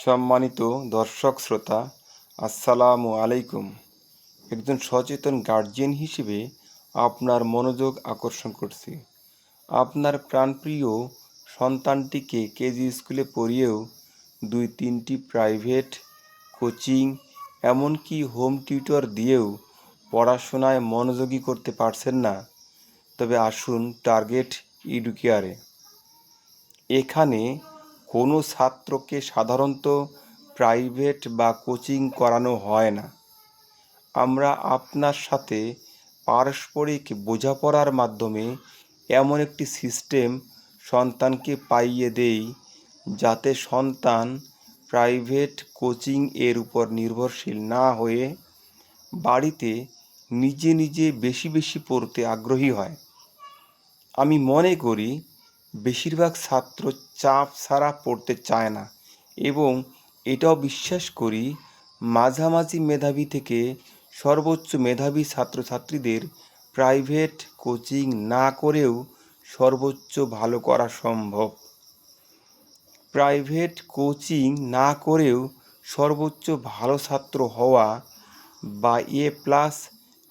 সম্মানিত দর্শক শ্রোতা, আসসালামু আলাইকুম। একজন সচেতন গার্জিয়ান হিসেবে আপনার মনোযোগ আকর্ষণ করছি। আপনার প্রাণপ্রিয় সন্তানটিকে কেজি স্কুলে পড়িয়েও 2-3টি প্রাইভেট কোচিং, এমনকি হোম টিউটর দিয়েও পড়াশোনায় মনোযোগী করতে পারছেন না। তবে আসুন টার্গেট এডুকেয়ারে। এখানে কোনো ছাত্রকে সাধারণত প্রাইভেট বা কোচিং করানো হয় না। আমরা আপনার সাথে পারস্পরিক বোঝাপড়ার মাধ্যমে এমন একটি সিস্টেম সন্তানকে পাইয়ে দেই যাতে সন্তান প্রাইভেট কোচিং এর উপর নির্ভরশীল না হয়ে বাড়িতে নিজে নিজে বেশি বেশি পড়তে আগ্রহী হয়। আমি মনে করি বেশিরভাগ ছাত্র চাপ ছাড়া পড়তে চায় না, এবং এটাও বিশ্বাস করি মাঝামাঝি মেধাবী থেকে সর্বোচ্চ মেধাবী ছাত্রছাত্রীদের প্রাইভেট কোচিং না করেও সর্বোচ্চ ভালো করা সম্ভব। প্রাইভেট কোচিং না করেও সর্বোচ্চ ভালো ছাত্র হওয়া বা A+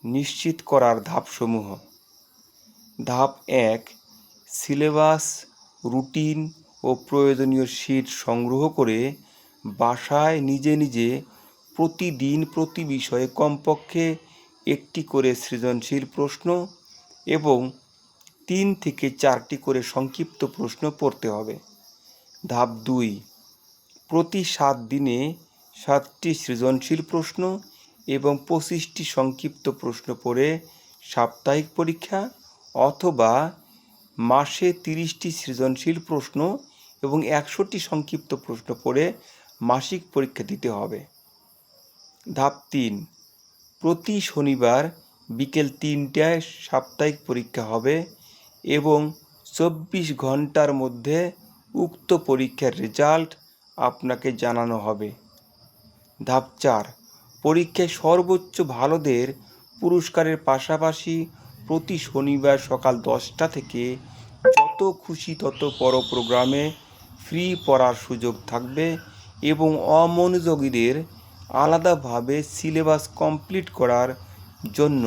নিশ্চিত করার ধাপসমূহ। ধাপ 1, সিলেবাস, রুটিন ও প্রয়োজনীয় শিট সংগ্রহ করে বাসায় নিজে নিজে প্রতিদিন প্রতি বিষয়ে কমপক্ষে একটি করে সৃজনশীল প্রশ্ন এবং 3 থেকে 4টি করে সংক্ষিপ্ত প্রশ্ন পড়তে হবে। ধাপ 2, প্রতি 7 দিনে 7টি সৃজনশীল প্রশ্ন এবং 25টি সংক্ষিপ্ত প্রশ্ন পড়ে সাপ্তাহিক পরীক্ষা, অথবা মাসে 30টি সৃজনশীল প্রশ্ন এবং 100টি সংক্ষিপ্ত প্রশ্ন পড়ে মাসিক পরীক্ষা দিতে হবে। ধাপ 3, প্রতি শনিবার বিকেল 3টায় সাপ্তাহিক পরীক্ষা হবে এবং 24 ঘন্টার মধ্যে উক্ত পরীক্ষার রেজাল্ট আপনাকে জানানো হবে। ধাপ 4, পরীক্ষায় সর্বোচ্চ ভালোদের পুরস্কারের পাশাপাশি প্রতি শনিবার সকাল 10টা থেকে যত খুশি তত পড়ো প্রোগ্রামে ফ্রি পড়ার সুযোগ থাকবে এবং অমনোযোগীদের আলাদাভাবে সিলেবাস কমপ্লিট করার জন্য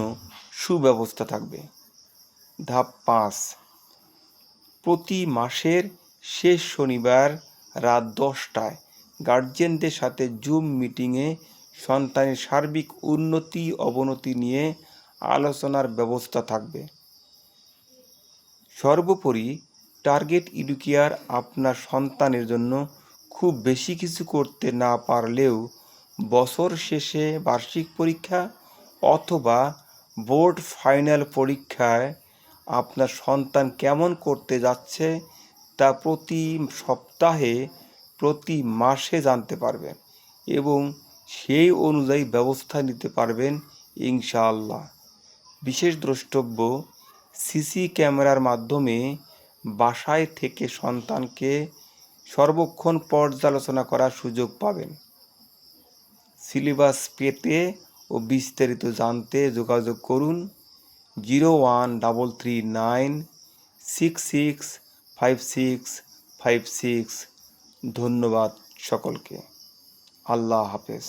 সুব্যবস্থা থাকবে। ধাপ 5, প্রতি মাসের শেষ শনিবার রাত 10টায় গার্জিয়ানদের সাথে জুম মিটিংয়ে সন্তানের সার্বিক উন্নতি অবনতি নিয়ে আলোচনার ব্যবস্থা থাকবে। সর্বোপরি টার্গেট এডুকেয়ার আপনার সন্তানের জন্য খুব বেশি কিছু করতে না পারলেও বছর শেষে বার্ষিক পরীক্ষা অথবা বোর্ড ফাইনাল পরীক্ষায় আপনার সন্তান কেমন করতে যাচ্ছে তা প্রতি সপ্তাহে প্রতি মাসে জানতে পারবেন এবং সেই অনুযায়ী ব্যবস্থা নিতে পারবেন ইনশাআল্লাহ। বিশেষ দ্রষ্টব্য, সিসি ক্যামেরার মাধ্যমে বাসায় থেকে সন্তানকে সর্বক্ষণ পর্যালোচনা করার সুযোগ পাবেন। সিলেবাস পেতে ও বিস্তারিত জানতে যোগাযোগ করুন 01399665656। ধন্যবাদ সকলকে। আল্লাহ হাফেজ।